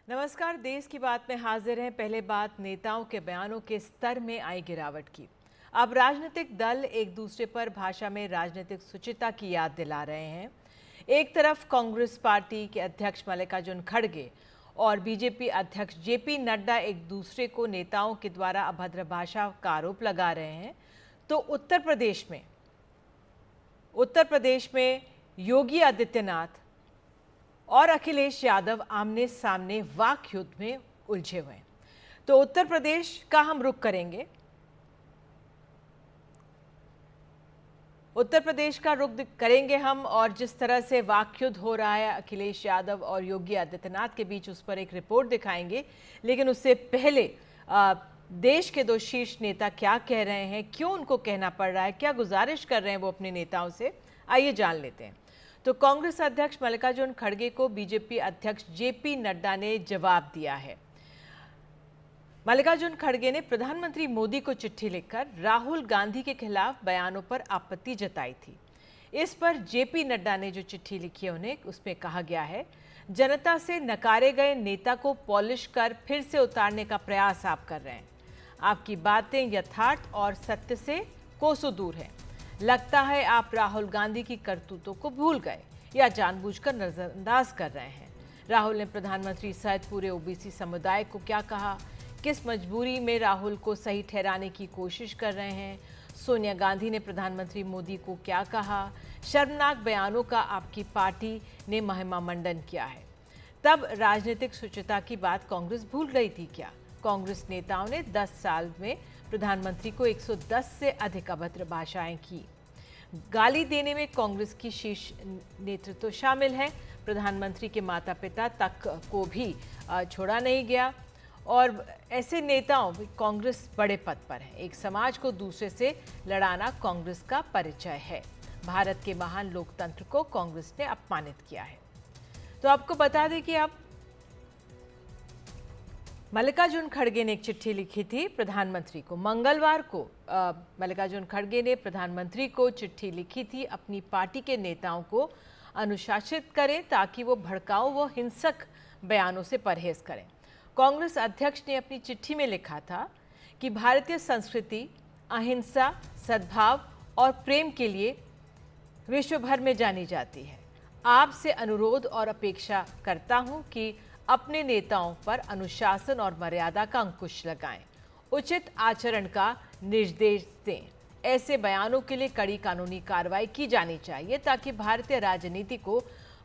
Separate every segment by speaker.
Speaker 1: नमस्कार। देश की बात में हाजिर हैं। पहले बात नेताओं के बयानों के स्तर में आई गिरावट की। अब राजनीतिक दल एक दूसरे पर भाषा में राजनीतिक शुचिता की याद दिला रहे हैं। एक तरफ कांग्रेस पार्टी के अध्यक्ष मल्लिकार्जुन खड़गे और बीजेपी अध्यक्ष जेपी नड्डा एक दूसरे को नेताओं के द्वारा अभद्र भाषा का आरोप लगा रहे हैं, तो उत्तर प्रदेश में योगी आदित्यनाथ और अखिलेश यादव आमने सामने वाक युद्ध में उलझे हुए हैं। तो उत्तर प्रदेश का हम रुख करेंगे। उत्तर प्रदेश का रुख करेंगे हम, और जिस तरह से वाक युद्ध हो रहा है अखिलेश यादव और योगी आदित्यनाथ के बीच, उस पर एक रिपोर्ट दिखाएंगे। लेकिन उससे पहले देश के दो शीर्ष नेता क्या कह रहे हैं, क्यों उनको कहना पड़ रहा है, क्या गुजारिश कर रहे हैं वो अपने नेताओं से, आइए जान लेते हैं। तो कांग्रेस अध्यक्ष मल्लिकार्जुन खड़गे को बीजेपी अध्यक्ष जेपी नड्डा ने जवाब दिया है। मल्लिकार्जुन खड़गे ने प्रधानमंत्री मोदी को चिट्ठी लिखकर राहुल गांधी के खिलाफ बयानों पर आपत्ति जताई थी। इस पर जेपी नड्डा ने जो चिट्ठी लिखी है उन्हें, उसमें कहा गया है, जनता से नकारे गए नेता को पॉलिश कर फिर से उतारने का प्रयास आप कर रहे हैं। आपकी बातें यथार्थ और सत्य से कोसों दूर है। लगता है आप राहुल गांधी की करतूतों को भूल गए या जानबूझकर नजरअंदाज कर रहे हैं। राहुल ने प्रधानमंत्री सहित पूरे ओबीसी समुदाय को क्या कहा, किस मजबूरी में राहुल को सही ठहराने की कोशिश कर रहे हैं। सोनिया गांधी ने प्रधानमंत्री मोदी को क्या कहा। शर्मनाक बयानों का आपकी पार्टी ने महिमा मंडन किया है। तब राजनीतिक शुचिता की बात कांग्रेस भूल गई थी क्या? कांग्रेस नेताओं ने 10 साल में प्रधानमंत्री को 110 से अधिक अभद्र भाषाएं की। गाली देने में कांग्रेस की शीर्ष नेतृत्व शामिल है। प्रधानमंत्री के माता पिता तक को भी छोड़ा नहीं गया। और ऐसे नेताओं, कांग्रेस बड़े पद पर है। एक समाज को दूसरे से लड़ाना कांग्रेस का परिचय है। भारत के महान लोकतंत्र को कांग्रेस ने अपमानित किया है। तो आपको बता दें कि अब मल्लिकार्जुन खड़गे ने एक चिट्ठी लिखी थी प्रधानमंत्री को। मंगलवार को मल्लिकार्जुन खड़गे ने प्रधानमंत्री को चिट्ठी लिखी थी, अपनी पार्टी के नेताओं को अनुशासित करें ताकि वो भड़काऊ व हिंसक बयानों से परहेज करें। कांग्रेस अध्यक्ष ने अपनी चिट्ठी में लिखा था कि भारतीय संस्कृति अहिंसा, सद्भाव और प्रेम के लिए विश्व भर में जानी जाती है। आपसे अनुरोध और अपेक्षा करता हूं कि अपने नेताओं पर अनुशासन और मर्यादा का अंकुश लगाएं, उचित आचरण का निर्देश दें। ऐसे बयानों के लिए कड़ी कानूनी कार्रवाई की जानी चाहिए ताकि भारतीय राजनीति को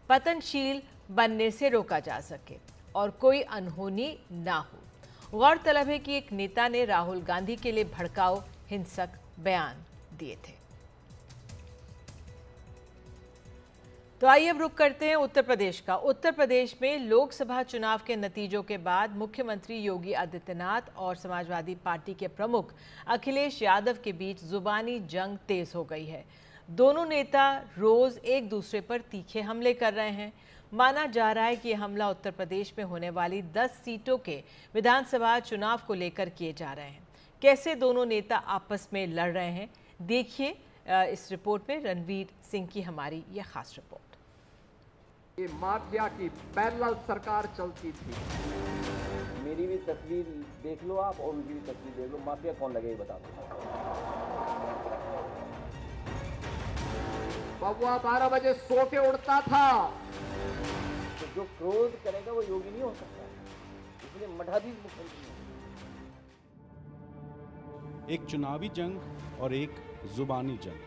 Speaker 1: पतनशील बनने से रोका जा सके और कोई अनहोनी ना हो। गौरतलब है कि एक नेता ने राहुल गांधी के लिए भड़काऊ हिंसक बयान दिए थे। तो आइए अब रुख करते हैं उत्तर प्रदेश का। उत्तर प्रदेश में लोकसभा चुनाव के नतीजों के बाद मुख्यमंत्री योगी आदित्यनाथ और समाजवादी पार्टी के प्रमुख अखिलेश यादव के बीच जुबानी जंग तेज हो गई है। दोनों नेता रोज एक दूसरे पर तीखे हमले कर रहे हैं। माना जा रहा है कि यह हमला उत्तर प्रदेश में होने वाली 10 सीटों के विधानसभा चुनाव को लेकर किए जा रहे हैं। कैसे दोनों नेता आपस में लड़ रहे हैं, देखिए इस रिपोर्ट में। रणवीर सिंह की हमारी यह खास रिपोर्ट।
Speaker 2: ये माफिया की पैरेलल सरकार चलती थी।
Speaker 3: मेरी भी तस्वीर देख लो आप और उनकी भी तस्वीर देख लो, माफिया कौन लगे बता दो।
Speaker 2: बबुआ 12 बजे सो के उड़ता था।
Speaker 3: तो जो क्रोध करेगा वो योगी नहीं हो सकता, इसलिए मठाधीश मुख्यमंत्री।
Speaker 4: एक चुनावी जंग और एक जुबानी जंग।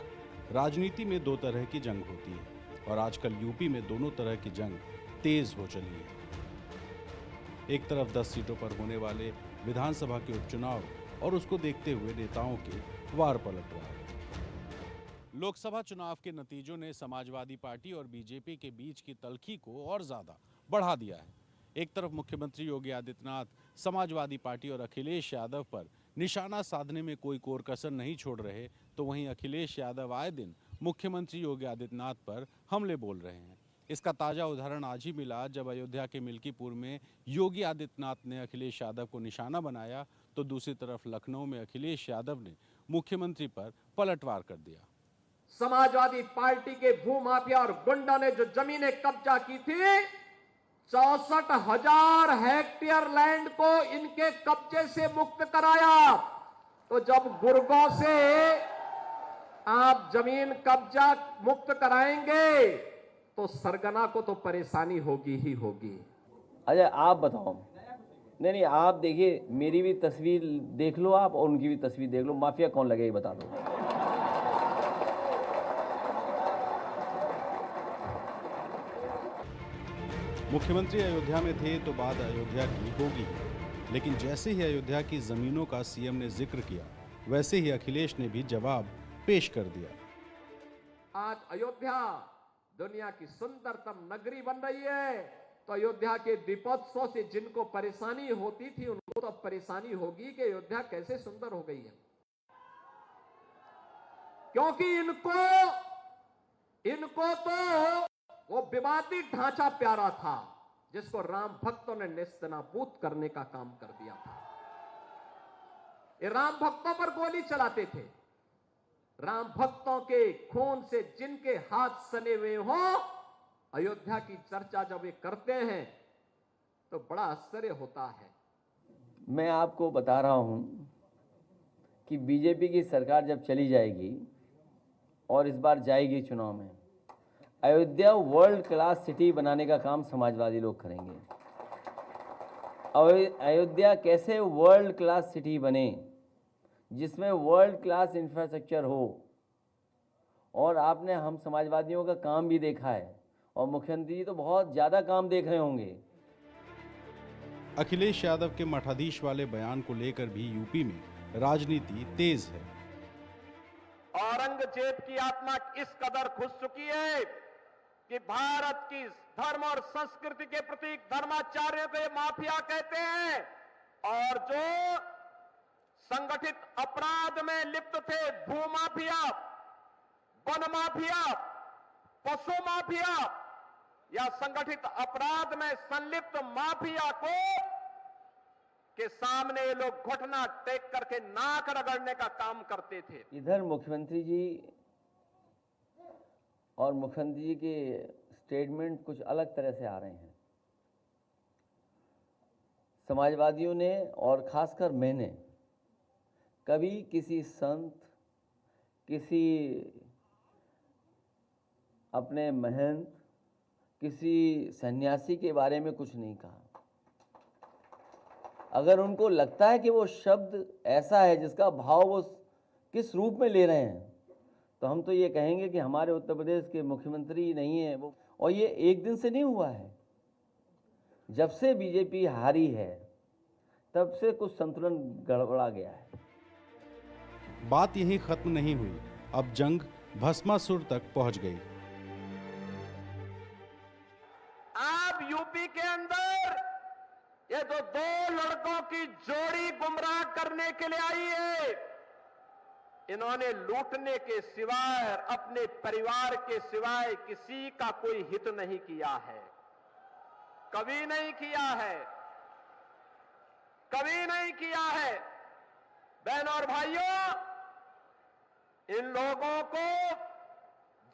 Speaker 4: राजनीति में दो तरह की जंग होती है और आजकल यूपी में दोनों तरह की जंग तेज हो चली है। एक तरफ 10 सीटों पर होने वाले विधानसभा के उपचुनाव और उसको देखते हुए नेताओं के वार पलटवार। लोकसभा चुनाव के नतीजों ने समाजवादी पार्टी और बीजेपी के बीच की तल्खी को और ज्यादा बढ़ा दिया है। एक तरफ मुख्यमंत्री योगी आदित्यनाथ समाजवादी पार्टी और अखिलेश यादव पर निशाना साधने में कोई कोर कसर नहीं छोड़ रहे, तो वहीं अखिलेश यादव आए दिन मुख्यमंत्री योगी आदित्यनाथ पर हमले बोल रहे हैं। इसका ताजा उदाहरण आज ही मिला जब अयोध्या के मिल्कीपुर में योगी आदित्यनाथ ने अखिलेश यादव को निशाना बनाया, तो दूसरी तरफ लखनऊ में अखिलेश यादव ने मुख्यमंत्री पर पलटवार कर दिया।
Speaker 2: समाजवादी पार्टी के भूमाफिया और गुंडा ने जो जमीनें कब्जा की थी, 64,000 हेक्टेयर लैंड को इनके कब्जे से मुक्त कराया। तो जब गुर्गों से आप जमीन कब्जा मुक्त कराएंगे तो सरगना को तो परेशानी होगी ही होगी।
Speaker 3: अच्छा आप बताओ, नहीं आप देखिए, मेरी भी तस्वीर देख लो आप और उनकी भी तस्वीर देख लो, माफिया कौन लगे ये बता दो।
Speaker 4: मुख्यमंत्री अयोध्या में थे तो बात अयोध्या की होगी ही। लेकिन जैसे ही अयोध्या की जमीनों का सीएम ने जिक्र किया, वैसे ही अखिलेश ने भी जवाब पेश कर दिया।
Speaker 2: आज अयोध्या दुनिया की सुंदरतम नगरी बन रही है, तो अयोध्या के दीपोत्सव से जिनको परेशानी होती थी उनको तो अब परेशानी होगी कि अयोध्या कैसे सुंदर हो गई है। क्योंकि इनको तो वो विवादित ढांचा प्यारा था जिसको राम भक्तों ने नेस्तनाबूद करने का काम कर दिया था। ये राम भक्तों पर गोली चलाते थे। राम भक्तों के खून से जिनके हाथ सने हुए हों, अयोध्या की चर्चा जब ये करते हैं तो बड़ा आश्चर्य होता है।
Speaker 3: मैं आपको बता रहा हूं कि बीजेपी की सरकार जब चली जाएगी और इस बार जाएगी चुनाव में, अयोध्या वर्ल्ड क्लास सिटी बनाने का काम समाजवादी लोग करेंगे। अयोध्या कैसे वर्ल्ड क्लास सिटी बने, जिसमें वर्ल्ड क्लास इंफ्रास्ट्रक्चर हो, और आपने हम समाजवादियों का काम भी देखा है और मुख्यमंत्री जी तो बहुत ज़्यादा काम देख रहे होंगे।
Speaker 4: अखिलेश यादव के मठाधीश वाले बयान को लेकर भी यूपी में राजनीति तेज है।
Speaker 5: औरंगजेब की आत्मा इस कदर घुस चुकी है कि भारत की धर्म और संस्कृति के प्रतीक धर्माचार्यों को ये माफिया कहते हैं, और जो संगठित अपराध में लिप्त थे, भूमाफिया, वन माफिया, पशु माफिया या संगठित अपराध में संलिप्त माफिया को के सामने ये लोग घुटना टेक करके नाक रगड़ने का काम करते थे।
Speaker 3: इधर मुख्यमंत्री जी और मुख्यमंत्री जी के स्टेटमेंट कुछ अलग तरह से आ रहे हैं। समाजवादियों ने और खासकर मैंने कभी किसी संत, किसी अपने महंत, किसी सन्यासी के बारे में कुछ नहीं कहा। अगर उनको लगता है कि वो शब्द ऐसा है जिसका भाव वो किस रूप में ले रहे हैं, तो हम तो ये कहेंगे कि हमारे उत्तर प्रदेश के मुख्यमंत्री नहीं है वो। और ये एक दिन से नहीं हुआ है। जब से बीजेपी हारी है तब से कुछ संतुलन गड़बड़ा गया है।
Speaker 4: बात यहीं खत्म नहीं हुई, अब जंग भस्मासुर तक पहुंच गई।
Speaker 5: अब यूपी के अंदर ये जो दो लड़कों की जोड़ी गुमराह करने के लिए आई है, इन्होंने लूटने के सिवाय, अपने परिवार के सिवाय किसी का कोई हित नहीं किया है, कभी नहीं किया है, कभी नहीं किया है। बहनों और भाइयों, इन लोगों को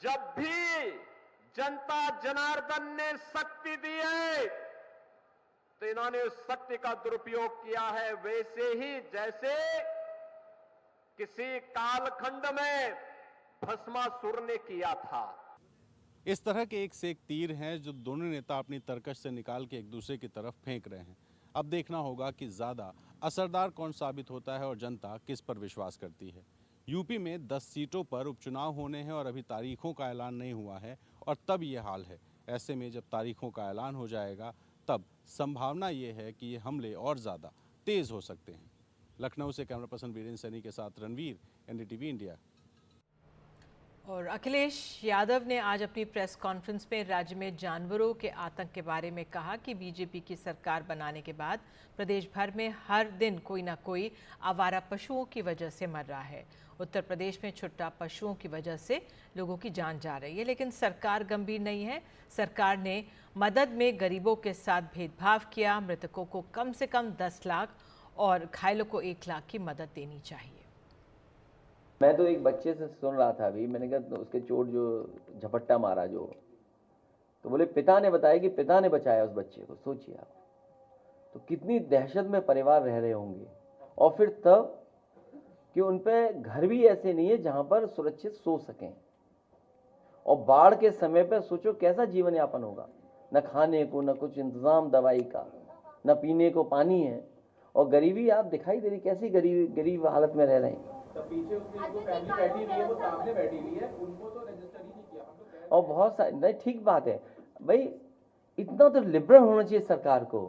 Speaker 5: जब भी जनता जनार्दन ने शक्ति दी है तो इन्होंने उस शक्ति का दुरुपयोग किया है, वैसे ही जैसे किसी कालखंड में भस्मासुर ने किया था।
Speaker 4: इस तरह के एक से एक तीर हैं जो दोनों नेता अपनी तरकश से निकाल के एक दूसरे की तरफ फेंक रहे हैं। अब देखना होगा कि ज़्यादा असरदार कौन साबित होता है और जनता किस पर विश्वास करती है। यूपी में 10 सीटों पर उपचुनाव होने हैं और अभी तारीखों का ऐलान नहीं हुआ है, और तब ये हाल है। ऐसे में जब तारीखों का ऐलान हो जाएगा तब संभावना ये है कि ये हमले और ज़्यादा तेज़ हो सकते हैं। लखनऊ से कैमरा पर्सन वीरेंद्र सैनी के साथ रणवीर, एनडीटीवी इंडिया।
Speaker 1: और अखिलेश यादव ने आज अपनी प्रेस कॉन्फ्रेंस में राज्य में जानवरों के आतंक के बारे में कहा कि बीजेपी की सरकार बनाने के बाद प्रदेश भर में हर दिन कोई ना कोई आवारा पशुओं की वजह से मर रहा है। उत्तर प्रदेश में छुट्टा पशुओं की वजह से लोगों की जान जा रही है, लेकिन सरकार गंभीर नहीं है। सरकार ने मदद में गरीबों के साथ भेदभाव किया। मृतकों को कम से कम 10 लाख और घायलों को 1 लाख की मदद देनी चाहिए।
Speaker 3: मैं तो एक बच्चे से सुन रहा था अभी, मैंने कहा तो उसके चोट जो झपट्टा मारा जो, तो बोले पिता ने बताया कि पिता ने बचाया उस बच्चे को। सोचिए आप, तो कितनी दहशत में परिवार रह रहे होंगे। और फिर तब कि उन पे घर भी ऐसे नहीं है जहां पर सुरक्षित सो सकें। और बाढ़ के समय पर सोचो कैसा जीवन यापन होगा, न खाने को, न कुछ इंतजाम दवाई का, न पीने को पानी है। और गरीबी आप दिखाई दे रही, कैसी गरीब हालत में रह रहे हैं। और बहुत सारे नहीं, ठीक बात है भाई, इतना तो लिबरल होना चाहिए सरकार को।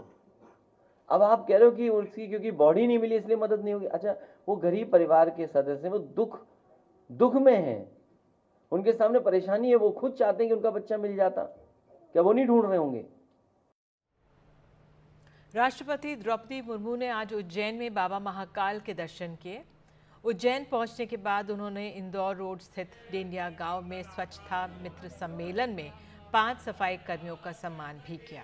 Speaker 3: अब आप कह रहे हो कि उसकी क्योंकि बॉडी नहीं मिली इसलिए मदद नहीं होगी। अच्छा, वो गरीब परिवार के सदस्य, वो दुख में हैं, उनके सामने परेशानी है, वो खुद चाहते हैं कि उनका बच्चा मिल जाता, क्या वो नहीं ढूंढ रहे होंगे?
Speaker 1: राष्ट्रपति द्रौपदी मुर्मू ने आज उज्जैन में बाबा महाकाल के दर्शन किए। उज्जैन पहुंचने के बाद उन्होंने इंदौर रोड स्थित डेंडिया गांव में स्वच्छता मित्र सम्मेलन में 5 सफाई कर्मियों का सम्मान भी किया।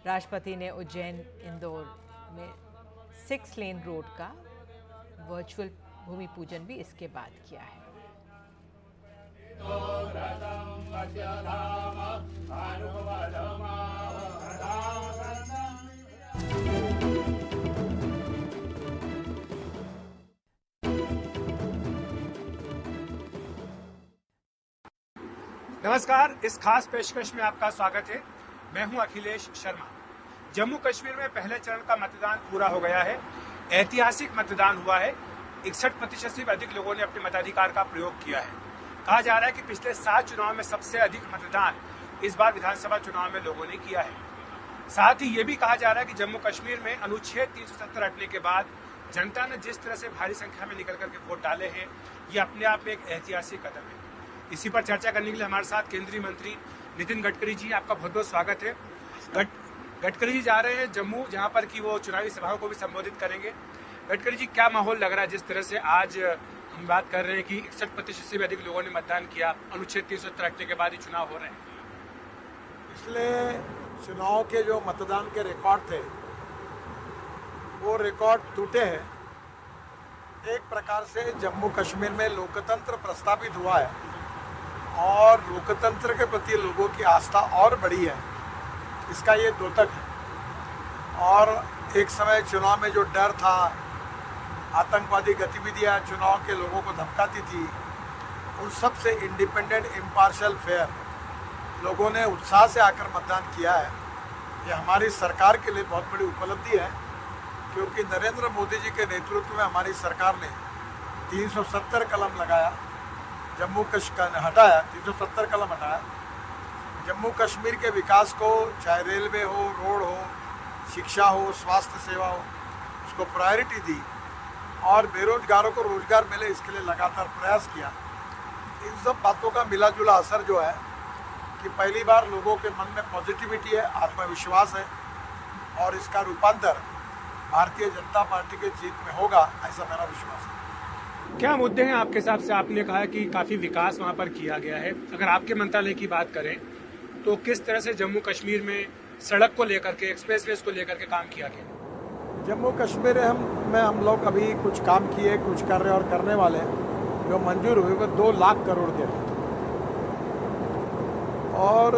Speaker 1: राष्ट्रपति ने उज्जैन इंदौर में 6 लेन रोड का वर्चुअल भूमि पूजन भी इसके बाद किया है।
Speaker 6: नमस्कार, इस खास पेशकश में आपका स्वागत है। मैं हूं अखिलेश शर्मा। जम्मू कश्मीर में पहले चरण का मतदान पूरा हो गया है। ऐतिहासिक मतदान हुआ है। 61% से भी अधिक लोगों ने अपने मताधिकार का प्रयोग किया है। कहा जा रहा है कि पिछले 7 चुनाव में सबसे अधिक मतदान इस बार विधानसभा चुनाव में लोगों ने किया है। साथ ही ये भी कहा जा रहा है कि जम्मू कश्मीर में अनुच्छेद 370 हटने के बाद जनता ने जिस तरह से भारी संख्या में निकल करके वोट डाले हैं, ये अपने आप में एक ऐतिहासिक कदम है। इसी पर चर्चा करने के लिए हमारे साथ केंद्रीय मंत्री नितिन गडकरी जी, आपका बहुत बहुत स्वागत है। गडकरी जी जा रहे हैं जम्मू, जहां पर कि वो चुनावी सभाओं को भी संबोधित करेंगे। गडकरी जी, क्या माहौल लग रहा है जिस तरह से आज हम बात कर रहे हैं कि 61% से भी अधिक लोगों ने मतदान किया, अनुच्छेद 370 हटने के बाद ही चुनाव हो रहे हैं?
Speaker 7: पिछले चुनाव के जो मतदान के रिकॉर्ड थे वो रिकॉर्ड टूटे हैं। एक प्रकार से जम्मू कश्मीर में लोकतंत्र प्रस्तावित हुआ है और लोकतंत्र के प्रति लोगों की आस्था और बढ़ी है, इसका ये द्योतक है। और एक समय चुनाव में जो डर था, आतंकवादी गतिविधियां चुनाव के लोगों को धमकाती थी, उन सब से इंडिपेंडेंट, इम्पार्शियल, फेयर लोगों ने उत्साह से आकर मतदान किया है। ये हमारी सरकार के लिए बहुत बड़ी उपलब्धि है, क्योंकि नरेंद्र मोदी जी के नेतृत्व में हमारी सरकार ने 370 कलम लगाया, जम्मू कश्मीर हटाया, 370 कलम हटाया। जम्मू कश्मीर के विकास को, चाहे रेलवे हो, रोड हो, शिक्षा हो, स्वास्थ्य सेवा हो, उसको प्रायोरिटी दी और बेरोजगारों को रोजगार मिले, इसके लिए लगातार प्रयास किया। इन सब बातों का मिला जुला असर जो है कि पहली बार लोगों के मन में पॉजिटिविटी है, आत्मविश्वास है और इसका रूपांतर भारतीय जनता पार्टी के जीत में होगा, ऐसा मेरा विश्वास है।
Speaker 6: क्या मुद्दे हैं आपके हिसाब से? आपने कहा कि काफी विकास वहां पर किया गया है। अगर आपके मंत्रालय की बात करें तो किस तरह से जम्मू कश्मीर में सड़क को लेकर के, एक्सप्रेसवेज को लेकर के काम किया गया?
Speaker 7: जम्मू कश्मीर में हम लोग अभी कुछ काम किए, कुछ कर रहे और करने वाले हैं। जो मंजूर हुए वो 2 लाख करोड़ के हैं और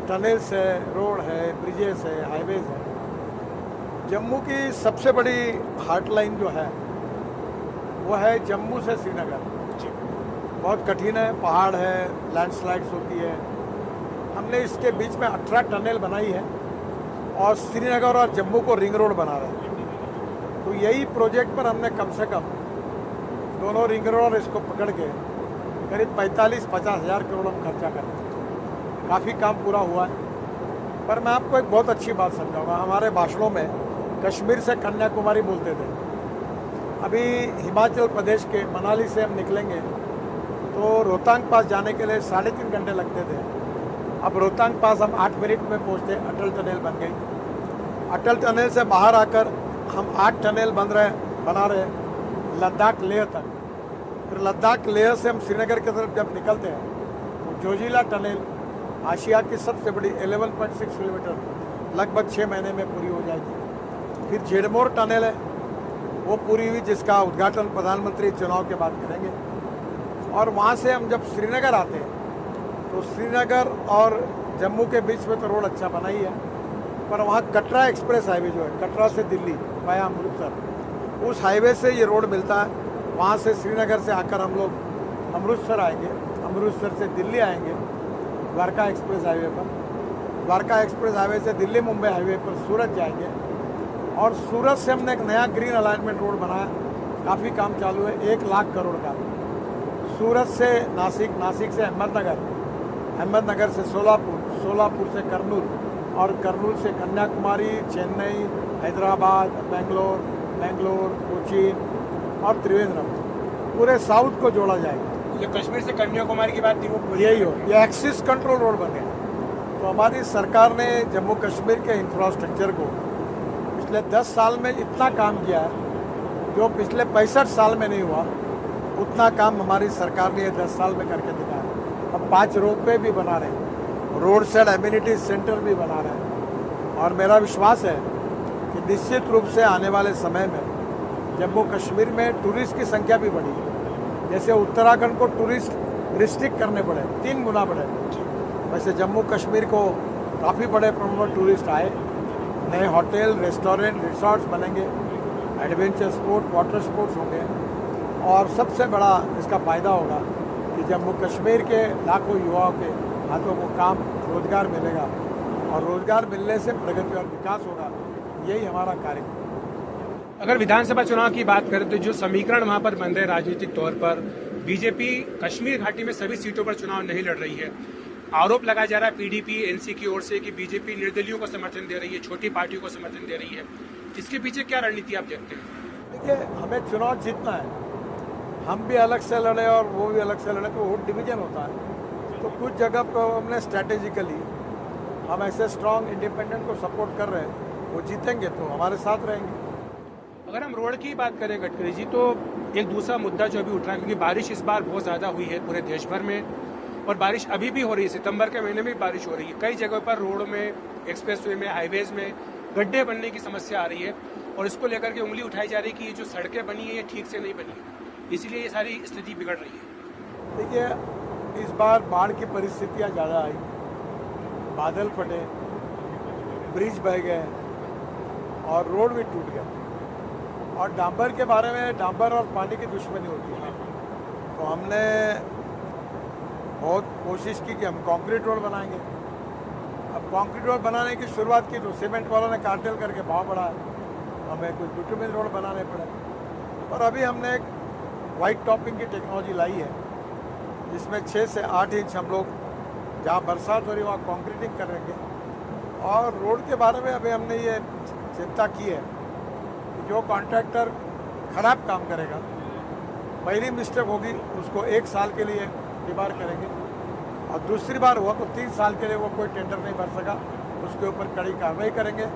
Speaker 7: टनल्स है, रोड है, ब्रिजेस है, हाईवेज है। जम्मू की सबसे बड़ी हार्टलाइन जो है वो है जम्मू से श्रीनगर। बहुत कठिन है, पहाड़ है, लैंडस्लाइड्स होती है। हमने इसके बीच में 18 टनल बनाई है और श्रीनगर और जम्मू को रिंग रोड बना रहे हैं। तो यही प्रोजेक्ट पर हमने कम से कम दोनों रिंग रोड और इसको पकड़ के करीब 45-50 हज़ार करोड़ हम खर्चा करते हैं। काफ़ी काम पूरा हुआ है। पर मैं आपको एक बहुत अच्छी बात समझाऊंगा। हमारे भाषणों में कश्मीर से कन्याकुमारी बोलते थे। अभी हिमाचल प्रदेश के मनाली से हम निकलेंगे तो रोहतांग पास जाने के लिए 3.5 घंटे लगते थे। अब रोहतांग पास हम 8 मिनट में पहुंचते। अटल टनल बन गई। अटल टनल से बाहर आकर हम 8 टनल बना रहे लद्दाख लेह तक। फिर लद्दाख लेह से हम श्रीनगर की तरफ जब निकलते हैं तो जोजिला टनल, आशिया की सबसे बड़ी 11.6 किलोमीटर, लगभग 6 महीने में पूरी हो जाएगी। फिर जेडमोर टनल है, वो पूरी हुई, जिसका उद्घाटन प्रधानमंत्री चुनाव के बाद करेंगे। और वहाँ से हम जब श्रीनगर आते हैं तो श्रीनगर और जम्मू के बीच में तो रोड अच्छा बना ही है, पर वहाँ कटरा एक्सप्रेस हाईवे जो है, कटरा से दिल्ली वाया अमृतसर, उस हाईवे से ये रोड मिलता है। वहाँ से श्रीनगर से आकर हम लोग अमृतसर आएंगे, अमृतसर से दिल्ली आएंगे द्वारका एक्सप्रेस हाईवे पर, द्वारका एक्सप्रेस हाईवे से दिल्ली मुंबई हाईवे पर सूरत जाएंगे, और सूरत से हमने एक नया ग्रीन अलाइनमेंट रोड बनाया, काफ़ी काम चालू है, 1 लाख करोड़ का। सूरत से नासिक, नासिक से अहमदनगर, अहमदनगर से सोलापुर, सोलापुर से कर्नूल, और कर्नूल से कन्याकुमारी, चेन्नई, हैदराबाद, बेंगलोर, बेंगलोर, कोचीन और त्रिवेंद्रम, पूरे साउथ को जोड़ा जाएगा।
Speaker 6: जो कश्मीर से कन्याकुमारी की बात थी वो
Speaker 7: यही हो, ये एक्सिस कंट्रोल रोड बन गया। तो हमारी सरकार ने जम्मू कश्मीर के इंफ्रास्ट्रक्चर को पिछले 10 साल में इतना काम किया है जो पिछले 65 साल में नहीं हुआ, उतना काम हमारी सरकार ने ये 10 साल में करके दिखाया। अब 5 रोपवे भी बना रहे हैं, रोड साइड एम्यूनिटी सेंटर भी बना रहे हैं, और मेरा विश्वास है कि निश्चित रूप से आने वाले समय में जम्मू कश्मीर में टूरिस्ट की संख्या भी बढ़ी है। जैसे उत्तराखंड को टूरिस्ट रिस्ट्रिक्ट करने पड़े, 3 गुना बढ़े, वैसे जम्मू कश्मीर को काफ़ी बड़े प्रमाण में टूरिस्ट आए। नए होटल, रेस्टोरेंट, रिसोर्ट्स बनेंगे, एडवेंचर स्पोर्ट, वाटर स्पोर्ट्स होंगे, और सबसे बड़ा इसका फ़ायदा होगा कि जम्मू कश्मीर के लाखों युवाओं के हाथों को काम, रोजगार मिलेगा, और रोजगार मिलने से प्रगति और विकास होगा। यही हमारा कार्यक्रम।
Speaker 6: अगर विधानसभा चुनाव की बात करें तो जो समीकरण वहां पर बन रहे राजनीतिक तौर पर, बीजेपी कश्मीर घाटी में सभी सीटों पर चुनाव नहीं लड़ रही है। आरोप लगाया जा रहा है पीडीपी, एनसी की ओर से कि बीजेपी निर्दलीयों को समर्थन दे रही है, छोटी पार्टियों को समर्थन दे रही है। इसके पीछे क्या रणनीति आप देखते हैं?
Speaker 7: देखिए, हमें चुनाव जीतना है, हम भी अलग से लड़े और वो भी अलग से लड़े तो वोट डिवीजन होता है। तो कुछ जगह पर हमने स्ट्रैटेजिकली हम ऐसे स्ट्रांग इंडिपेंडेंट को सपोर्ट कर रहे हैं, वो जीतेंगे तो हमारे साथ रहेंगे।
Speaker 6: अगर हम रोड की बात करें गडकरी जी, तो एक दूसरा मुद्दा जो अभी उठ रहा है, क्योंकि बारिश इस बार बहुत ज़्यादा हुई है पूरे देश भर में, और बारिश अभी भी हो रही है, सितंबर के महीने में बारिश हो रही है। कई जगहों पर रोड में, एक्सप्रेसवे में, हाईवेज में गड्ढे बनने की समस्या आ रही है, और इसको लेकर के उंगली उठाई जा रही है कि ये जो सड़कें बनी है ये ठीक से नहीं बनी है, इसलिए ये सारी स्थिति बिगड़ रही है।
Speaker 7: देखिए, इस बार बाढ़ की परिस्थितियाँ ज़्यादा आई, बादल फटे, ब्रिज बह गए और रोड भी टूट गया। और डांबर के बारे में, डांबर और पानी की दुश्मनी होती है, तो हमने बहुत कोशिश की कि हम कंक्रीट रोड बनाएंगे। अब कंक्रीट रोड बनाने की शुरुआत की तो सीमेंट वालों ने कार्टेल करके भाव बढ़ाया, हमें कुछ बिटुमिन रोड बनाने पड़े। और अभी हमने एक वाइट टॉपिंग की टेक्नोलॉजी लाई है, जिसमें 6 से 8 इंच हम लोग जहाँ बरसात हो रही है वहाँ कॉन्क्रीटिंग करेंगे। और रोड के बारे में अभी हमने ये चिंता की है कि जो कॉन्ट्रैक्टर खराब काम करेगा, पहली मिस्टेक होगी उसको 1 साल के लिए डिबार करेंगे, और दूसरी बार हुआ तो 3 साल के लिए वो कोई टेंडर नहीं भर सका, उसके ऊपर कड़ी कार्रवाई करेंगे,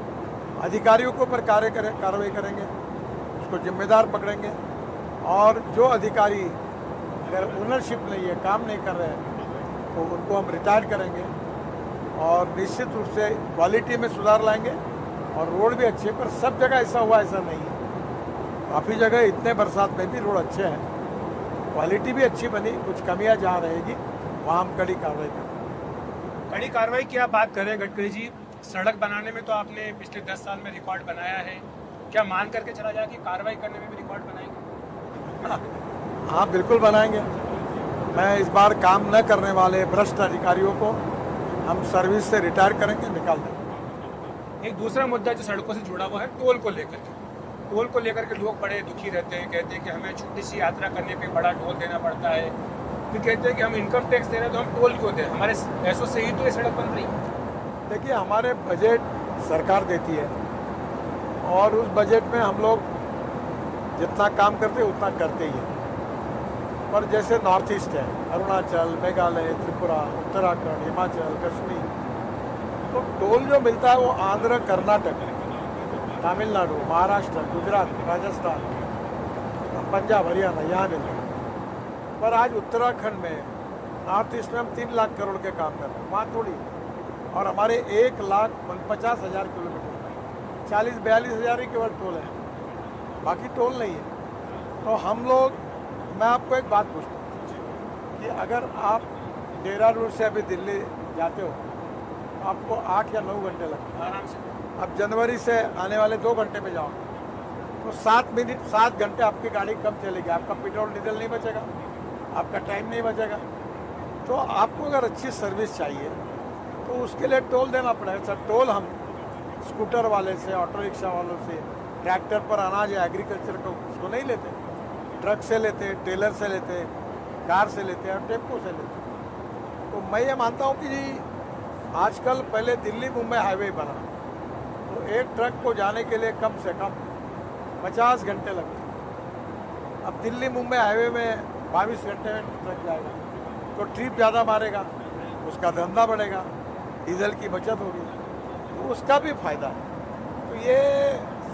Speaker 7: अधिकारियों के ऊपर कार्रवाई करेंगे, उसको जिम्मेदार पकड़ेंगे। और जो अधिकारी अगर ओनरशिप नहीं है, काम नहीं कर रहे हैं, तो उनको हम रिटायर करेंगे, और निश्चित रूप से क्वालिटी में सुधार लाएंगे। और रोड भी अच्छे, पर सब जगह ऐसा हुआ ऐसा नहीं है, काफ़ी जगह इतने बरसात में भी रोड अच्छे हैं, क्वालिटी भी अच्छी बनी, कुछ कमियां जहाँ रहेगी वहाँ हम कड़ी कार्रवाई करेंगे।
Speaker 6: कड़ी कार्रवाई की आप बात करें गडकरी जी, सड़क बनाने में तो आपने पिछले 10 साल में रिकॉर्ड बनाया है, क्या मान करके चला जाए कि कार्रवाई करने में भी रिकॉर्ड बनाएंगे?
Speaker 7: हाँ, बिल्कुल बनाएंगे। मैं इस बार काम न करने वाले भ्रष्ट अधिकारियों को हम सर्विस से रिटायर करेंगे, निकाल देंगे।
Speaker 6: एक दूसरा मुद्दा जो सड़कों से जुड़ा हुआ है टोल को लेकर के, टोल को लेकर के लोग बड़े दुखी रहते हैं, कहते हैं कि हमें छोटी सी यात्रा करने पे बड़ा टोल देना पड़ता है। फिर कहते हैं कि हम इनकम टैक्स दे रहे हैं तो हम टोल क्यों दें, हमारे पैसों से ही तो ये सड़क बन रही है।
Speaker 7: देखिए, हमारे बजट सरकार देती है, और उस बजट में हम लोग जितना काम करते हैं उतना करते ही हैं। पर जैसे नॉर्थ ईस्ट है, अरुणाचल, मेघालय, त्रिपुरा, उत्तराखंड, हिमाचल, कश्मीर, तो टोल जो मिलता है वो आंध्र, कर्नाटक, तमिलनाडु, महाराष्ट्र, गुजरात, राजस्थान, पंजाब, हरियाणा यहाँ मिलता है। पर आज उत्तराखंड में, नॉर्थ ईस्ट में हम 3 लाख करोड़ के काम कर रहे हैं, वहाँ थोड़ी। और हमारे 1,50,000 किलोमीटर, 40-42 हज़ार ही केवल टोल है, बाकी टोल नहीं है। तो हम लोग, मैं आपको एक बात पूछता हूँ कि अगर आप देहरादून से अभी दिल्ली जाते हो आपको 8 या 9 घंटे लगते हैं
Speaker 6: आराम से।
Speaker 7: अब जनवरी से आने वाले 2 घंटे में जाओ तो 7 घंटे आपकी गाड़ी कम चलेगी, आपका पेट्रोल डीजल नहीं बचेगा, आपका टाइम नहीं बचेगा। तो आपको अगर अच्छी सर्विस चाहिए तो उसके लिए टोल देना पड़ेगा। सर टोल हम स्कूटर वाले से, ऑटो रिक्शा वालों से, ट्रैक्टर पर अनाज या एग्रीकल्चर को उसको नहीं लेते, ट्रक से लेते, टेलर से लेते, कार से लेते और टेम्पो से लेते। तो मैं ये मानता हूँ कि जी आजकल पहले दिल्ली मुंबई हाईवे बना तो एक ट्रक को जाने के लिए कम से कम 50 घंटे लगते। अब दिल्ली मुंबई हाईवे में 22 घंटे में ट्रक जाएगा तो ट्रिप ज़्यादा मारेगा, उसका धंधा बढ़ेगा, डीजल की बचत होगी, तो उसका भी फायदा है। तो ये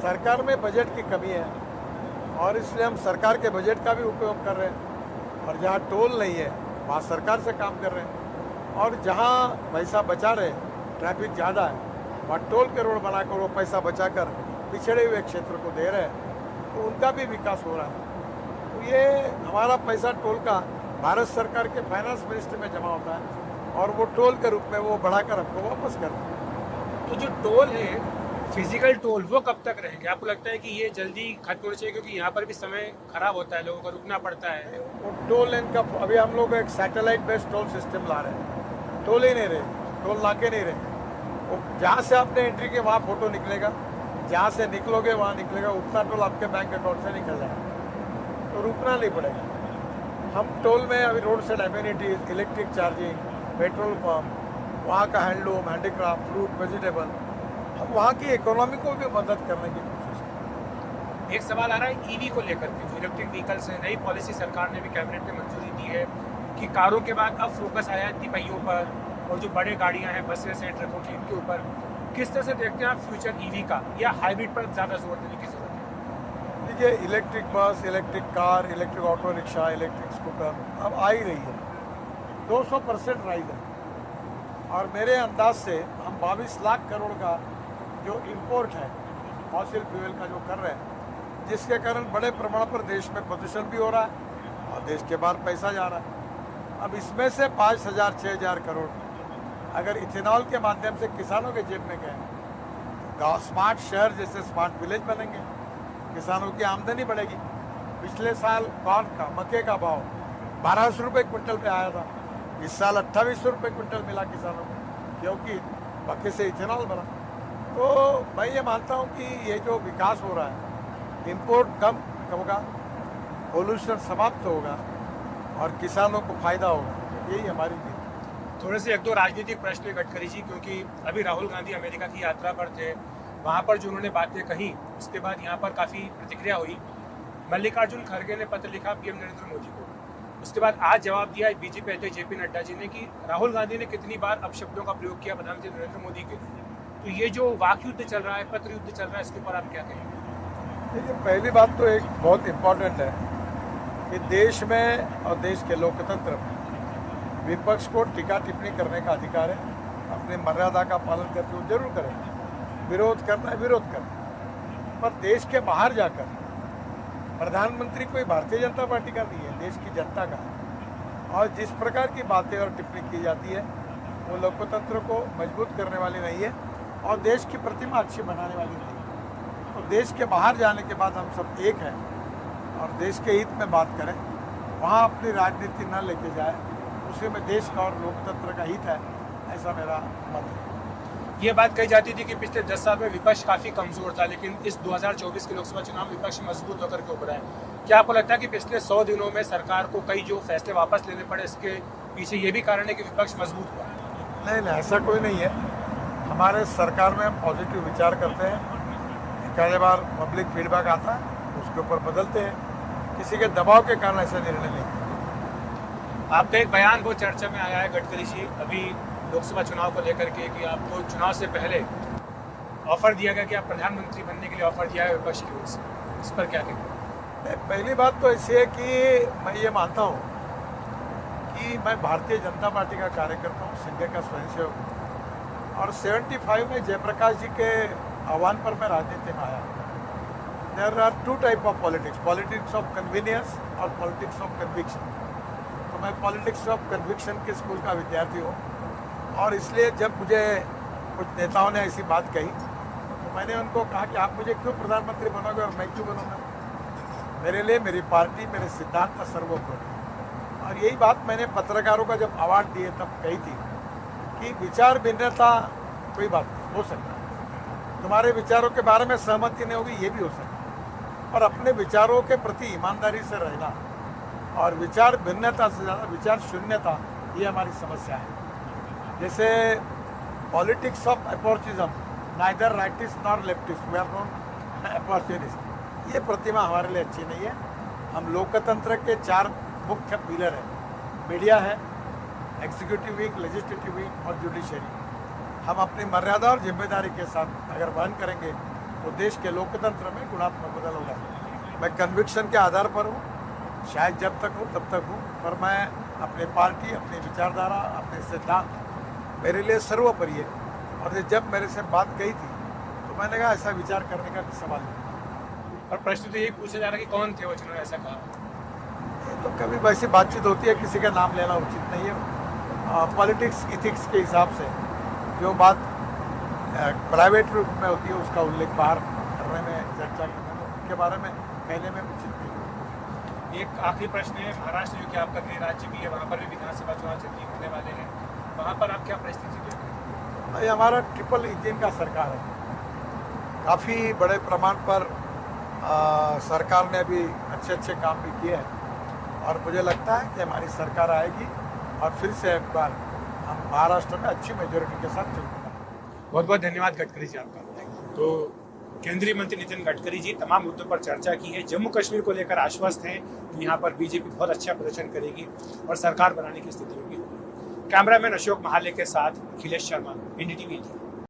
Speaker 7: सरकार में बजट की कमी है और इसलिए हम सरकार के बजट का भी उपयोग कर रहे हैं और जहाँ टोल नहीं है वहाँ सरकार से काम कर रहे हैं और जहाँ पैसा बचा रहे ट्रैफिक ज़्यादा है वहाँ टोल के रोड बनाकर वो पैसा बचाकर पिछड़े हुए क्षेत्र को दे रहे हैं तो उनका भी विकास हो रहा है। तो ये हमारा पैसा टोल का भारत सरकार के फाइनेंस मिनिस्ट्री में जमा होता है और वो टोल के रूप में वो बढ़ाकर हमको वापस करते हैं।
Speaker 6: तो जो टोल है, फिजिकल टोल, वो कब तक रहेंगे? आपको लगता है कि ये जल्दी खत्म होना चाहिए क्योंकि यहाँ पर भी समय खराब होता है, लोगों को रुकना पड़ता है?
Speaker 7: वो टोल लेन का अभी हम लोग एक सैटेलाइट बेस्ड टोल सिस्टम ला रहे हैं। टोल ही नहीं रहे, टोल नाके नहीं रहे। वो जहाँ से आपने एंट्री के वहाँ फोटो निकलेगा, जहाँ से निकलोगे वहाँ निकलेगा, उतना टोल आपके बैंक अकाउंट से निकल जाएगा, तो रुकना नहीं पड़ेगा। हम टोल में अभी road side amenities, electric charging, petrol pump, वहाँ का हैंडलूम, हैंडीक्राफ्ट, फ्रूट, वेजिटेबल, हम वहाँ की इकोनॉमी को भी मदद करने की कोशिश करें।
Speaker 6: एक सवाल आ रहा है ईवी को लेकर के, जो इलेक्ट्रिक व्हीकल्स है, नई पॉलिसी सरकार ने भी कैबिनेट में मंजूरी दी है कि कारों के बाद अब फोकस आया है तिपहियों पर और जो बड़े गाड़ियाँ हैं, बसेस हैं, ट्रकों की, इनके ऊपर किस तरह से देखते हैं आप फ्यूचर ईवी का या हाइब्रिड पर ज़्यादा जोर देने की जरूरत है?
Speaker 7: देखिए electric bus, electric car, electric auto rickshaw, electric scooter अब आ ही रही है, 200% राइज है और मेरे अंदाज से हम 22 लाख करोड़ का जो इंपोर्ट है फॉसिल फ्यूल का जो कर रहे हैं, जिसके कारण बड़े प्रमाण पर देश में प्रदूषण भी हो रहा है और देश के बाहर पैसा जा रहा है। अब इसमें से 5,000 6,000 करोड़ अगर इथेनॉल के माध्यम से किसानों के जेब में गए, गाँव स्मार्ट शहर जैसे स्मार्ट विलेज बनेंगे, किसानों की आमदनी बढ़ेगी। पिछले साल कॉर्न का, मक्के का भाव 1200 रुपये क्विंटल पे आया था, इस साल 2800 रुपये क्विंटल मिला किसानों को, क्योंकि मक्के से इथेनॉल बना। तो मैं ये मानता हूँ कि ये जो विकास हो रहा है, इंपोर्ट कम होगा, पोल्यूशन समाप्त होगा और किसानों को फायदा होगा, यही हमारी नीति।
Speaker 6: थोड़े से एक दो राजनीतिक प्रश्न गडकरी जी, क्योंकि अभी राहुल गांधी अमेरिका की यात्रा पर थे, वहाँ पर जो उन्होंने बातें कही उसके बाद यहाँ पर काफ़ी प्रतिक्रिया हुई। मल्लिकार्जुन खड़गे ने पत्र लिखा पीएम नरेंद्र मोदी को, उसके बाद आज जवाब दिया बीजेपी अध्यक्ष जेपी नड्डा जी ने कि राहुल गांधी ने कितनी बार अपशब्दों का प्रयोग किया प्रधानमंत्री नरेंद्र मोदी के लिए। तो ये जो वाक युद्ध चल रहा है, पत्र युद्ध चल रहा है, इसके ऊपर आप क्या कहेंगे?
Speaker 7: देखिए पहली बात तो एक बहुत इम्पोर्टेंट है कि देश में और देश के लोकतंत्र में विपक्ष को टीका टिप्पणी करने का अधिकार है, अपनी मर्यादा का पालन करते हुए जरूर करें, विरोध करना है विरोध करना, पर देश के बाहर जाकर प्रधानमंत्री कोई भारतीय जनता पार्टी का नहीं है, देश की जनता का है। और जिस प्रकार की बातें और टिप्पणी की जाती है वो लोकतंत्र को मजबूत करने वाली नहीं है और देश की प्रतिमा अच्छी बनाने वाली नहीं है। तो देश के बाहर जाने के बाद हम सब एक हैं और देश के हित में बात करें, वहाँ अपनी राजनीति न लेके जाए, उसी में देश का और लोकतंत्र का हित है, ऐसा मेरा मत है।
Speaker 6: ये बात कही जाती थी कि पिछले 10 साल में विपक्ष काफ़ी कमज़ोर था, लेकिन इस 2024 के लोकसभा चुनाव में विपक्ष मजबूत होकर के उभरा है। क्या आपको लगता है कि पिछले 100 दिनों में सरकार को कई जो फैसले वापस लेने पड़े, इसके पीछे ये भी कारण है कि विपक्ष मजबूत हुआ?
Speaker 7: नहीं, ऐसा कोई नहीं है। हमारे सरकार में हम पॉजिटिव विचार करते हैं, कई बार पब्लिक फीडबैक आता है, उसके ऊपर बदलते हैं, किसी के दबाव के कारण ऐसा निर्णय नहीं।
Speaker 6: आपका एक बयान वो चर्चा में आया है गडकरी जी अभी लोकसभा चुनाव को लेकर के कि आपको चुनाव से पहले ऑफर दिया गया कि आप प्रधानमंत्री बनने के लिए ऑफर दिया है विपक्ष की ओर से, इस पर क्या कहेंगे?
Speaker 7: पहली बात तो ऐसी है कि मैं ये मानता हूँ कि मैं भारतीय जनता पार्टी का कार्यकर्ता हूँ, संघ का स्वयंसेवक हूँ और 75 में जयप्रकाश जी के आह्वान पर मैं राजनीति में आया। There are 2 type of politics, politics of convenience और पॉलिटिक्स ऑफ कन्विक्शन। तो मैं पॉलिटिक्स ऑफ कन्विक्शन के स्कूल का विद्यार्थी हूँ और इसलिए जब मुझे कुछ नेताओं ने ऐसी बात कही तो मैंने उनको कहा कि आप मुझे क्यों प्रधानमंत्री बनोगे और मैं क्यों बनूंगा। मेरे लिए मेरी पार्टी, मेरे सिद्धांत का सर्वोपरि। और यही बात मैंने पत्रकारों का जब अवार्ड दिए तब कही थी कि विचार भिन्नता कोई बात नहीं, हो सकता है, तुम्हारे विचारों के बारे में सहमति नहीं होगी, ये भी हो सकता है, और अपने विचारों के प्रति ईमानदारी से रहना और विचार भिन्नता से ज़्यादा विचार शून्यता, ये हमारी समस्या है। जैसे politics of opportunism, neither rightist nor leftist, we are not opportunist, ये प्रतिमा हमारे लिए अच्छी नहीं है। हम लोकतंत्र के 4 मुख्य पिलर हैं, मीडिया है, एग्जीक्यूटिव विंग, लेजिस्लेटिव विंग और जुडिशरी। हम अपनी मर्यादा और जिम्मेदारी के साथ अगर वहन करेंगे तो देश के लोकतंत्र में गुणात्मक बदल होगा। मैं कन्विक्शन के आधार पर हूँ, शायद जब तक हूँ तब तक हूँ, पर मैं अपनी पार्टी, अपनी विचारधारा, अपने सिद्धांत मेरे लिए सर्वोपरि है। और जब मेरे से बात कही थी तो मैंने कहा ऐसा विचार करने का सवाल नहीं।
Speaker 6: और प्रश्न तो यही पूछा जा रहा है कि कौन थे वो जिन्होंने ऐसा कहा।
Speaker 7: तो कभी वैसी बातचीत होती है, किसी का नाम लेना उचित नहीं है। पॉलिटिक्स इथिक्स के हिसाब से जो बात प्राइवेट रूप में होती है उसका उल्लेख बाहर करने में, चर्चा करने में, उनके बारे में कहने में उचित नहीं।
Speaker 6: एक आखिरी प्रश्न है, महाराष्ट्र जो कि आपका गृह राज्य भी है, वहाँ पर भी विधानसभा चुनाव जल्दी होने वाले हैं, वहाँ पर आप क्या परिस्थिति देख रहे हैं?
Speaker 7: ये हमारा ट्रिपल इंजन का सरकार है, काफ़ी बड़े प्रमाण पर सरकार ने अभी अच्छे काम भी किए हैं और मुझे लगता है कि हमारी सरकार आएगी और फिर से एक बार हम महाराष्ट्र में अच्छी मेजोरिटी के साथ चलेंगे।
Speaker 6: बहुत बहुत धन्यवाद गडकरी जी आपका। तो केंद्रीय मंत्री नितिन गडकरी जी तमाम मुद्दों पर चर्चा की है, जम्मू कश्मीर को लेकर आश्वस्त हैं कि यहाँ पर बीजेपी बहुत अच्छा प्रदर्शन करेगी और सरकार बनाने की स्थिति होगी। कैमरामैन अशोक महाले के साथ अखिलेश शर्मा, NDTV इंडिया।